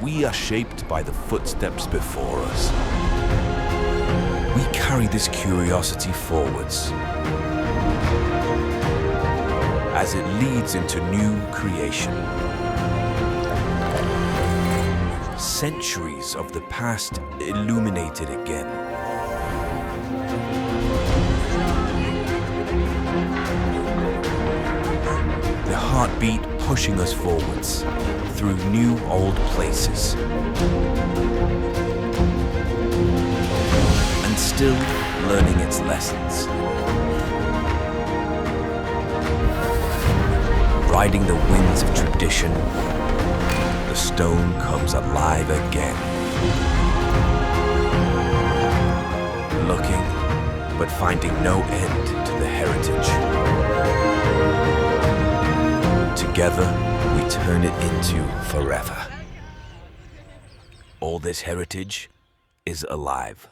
we are shaped by the footsteps before us. We carry this curiosity forwards as it leads into new creation. Centuries of the past illuminated again. The heartbeat pushing us forwards through new old places. And still learning its lessons. Riding the winds of tradition, the stone comes alive again. Looking, but finding no end to the heritage. Together, we turn it into forever. All this heritage is alive.